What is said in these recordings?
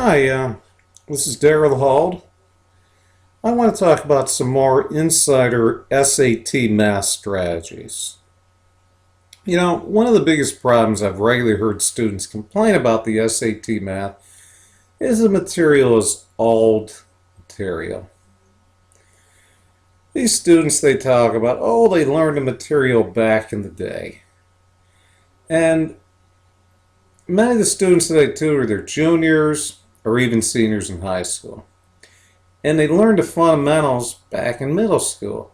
Hi, this is Darryl Hold. I want to talk about some more insider SAT math strategies. One of the biggest problems I've regularly heard students complain about the SAT math is the material is old material. These students, they talk about, they learned the material back in the day. And many of the students that I tutor, they're juniors or even seniors in high school. And they learned the fundamentals back in middle school.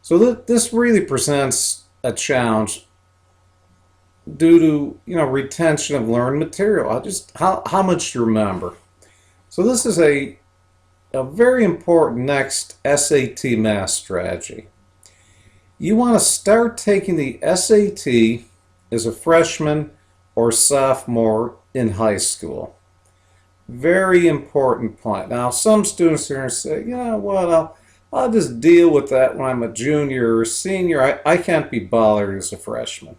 So this really presents a challenge due to retention of learned material. Just how much you remember. So this is a very important next SAT math strategy. You want to start taking the SAT as a freshman or sophomore in high school. Very important point. Now, some students are going to say, you know what, I'll just deal with that when I'm a junior or senior. I can't be bothered as a freshman.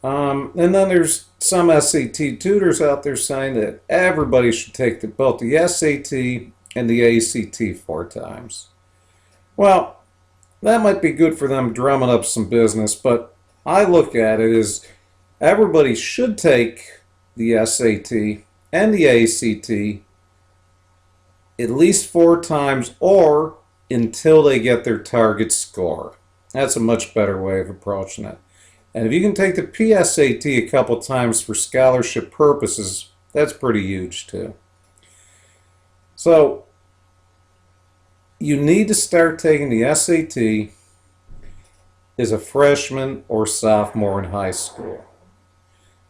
And then there's some SAT tutors out there saying that everybody should take both the SAT and the ACT 4 times. Well, that might be good for them drumming up some business, but I look at it as everybody should take the SAT and the ACT at least 4 times or until they get their target score. That's a much better way of approaching it. And if you can take the PSAT a couple times for scholarship purposes, that's pretty huge too. So you need to start taking the SAT as a freshman or sophomore in high school.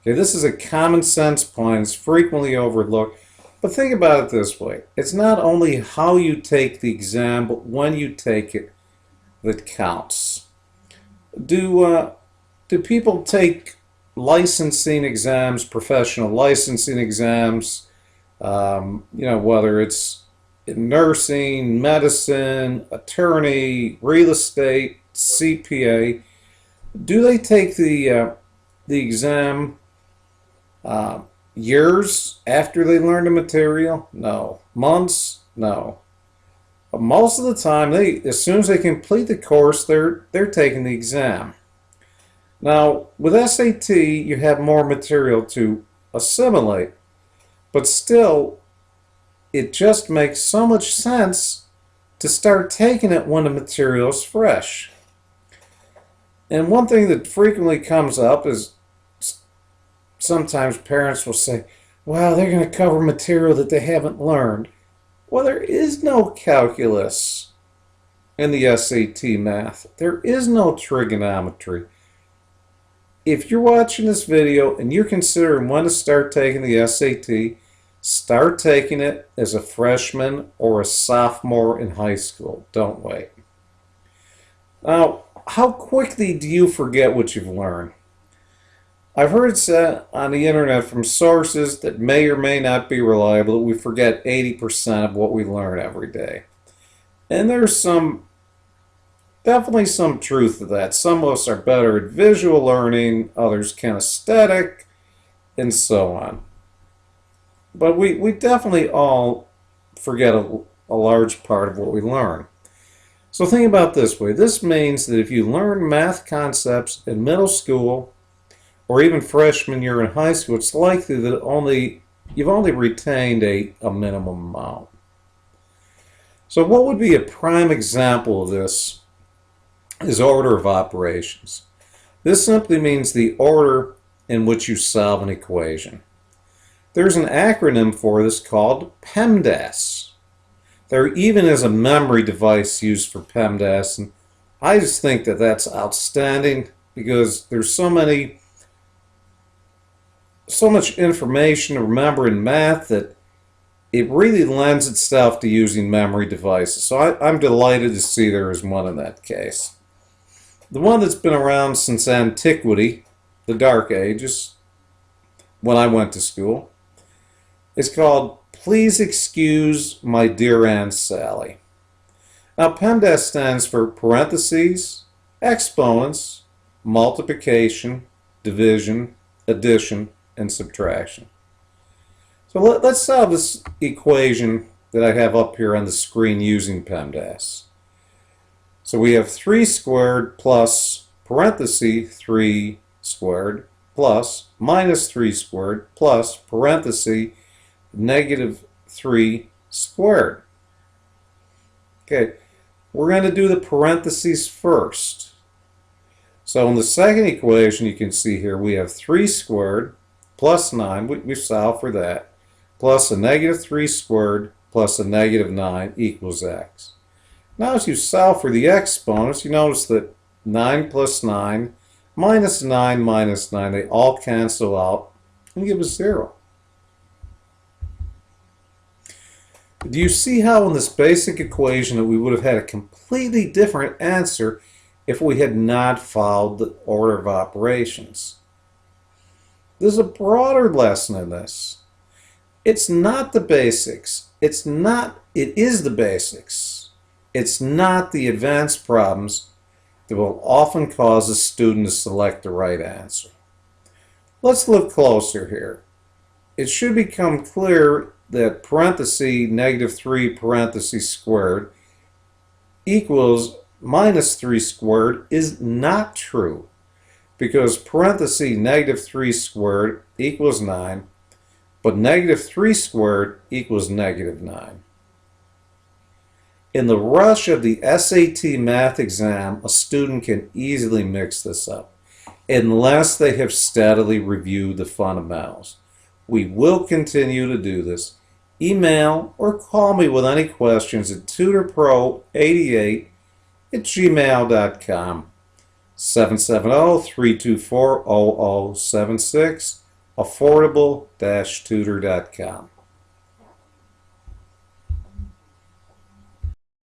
Okay, this is a common sense point. It's frequently overlooked. But think about it this way. It's not only how you take the exam, but when you take it that counts. Do people take licensing exams, professional licensing exams, whether it's in nursing, medicine, attorney, real estate, CPA, do they take the exam years after they learn the material? No. Months? No. But most of the time, as soon as they complete the course, they're taking the exam. Now, with SAT, you have more material to assimilate, but still, it just makes so much sense to start taking it when the material is fresh. And one thing that frequently comes up is sometimes parents will say, well, they're going to cover material that they haven't learned. Well, there is no calculus in the SAT math. There is no trigonometry. If you're watching this video and you're considering when to start taking the SAT, start taking it as a freshman or a sophomore in high school. Don't wait. Now, how quickly do you forget what you've learned? I've heard it said on the internet from sources that may or may not be reliable that we forget 80% of what we learn every day. And there's definitely some truth to that. Some of us are better at visual learning, others kinesthetic, and so on. But we definitely all forget a large part of what we learn. So think about it this way. This means that if you learn math concepts in middle school or even freshman year in high school, it's likely that you've only retained a minimum amount. So what would be a prime example of this is order of operations. This simply means the order in which you solve an equation. There's an acronym for this called PEMDAS. There even is a memory device used for PEMDAS, and I just think that that's outstanding because there's so much information to remember in math that it really lends itself to using memory devices. So I'm delighted to see there is one in that case. The one that's been around since antiquity, the Dark Ages, when I went to school, is called Please Excuse My Dear Aunt Sally. Now, PEMDAS stands for parentheses, exponents, multiplication, division, addition, and subtraction. So let's solve this equation that I have up here on the screen using PEMDAS. So we have 3 squared plus parenthesis 3 squared plus minus 3 squared plus parenthesis negative 3 squared. Okay, we're going to do the parentheses first. So in the second equation, you can see here we have 3 squared plus 9, we solved for that, plus a negative 3 squared plus a negative 9 equals x. Now as you solve for the exponents, you notice that 9 plus 9 minus 9 minus 9, they all cancel out and give us 0. Do you see how in this basic equation that we would have had a completely different answer if we had not followed the order of operations? There's a broader lesson in this. It's not the basics. It is the basics. It's not the advanced problems that will often cause a student to select the right answer. Let's look closer here. It should become clear that parenthesis negative 3 parenthesis squared equals minus 3 squared is not true, because parenthesis negative 3 squared equals 9, but negative 3 squared equals negative 9. In the rush of the SAT math exam, a student can easily mix this up, unless they have steadily reviewed the fundamentals. We will continue to do this. Email or call me with any questions at tutorpro88@gmail.com, 770-324-0076, affordable-tutor.com.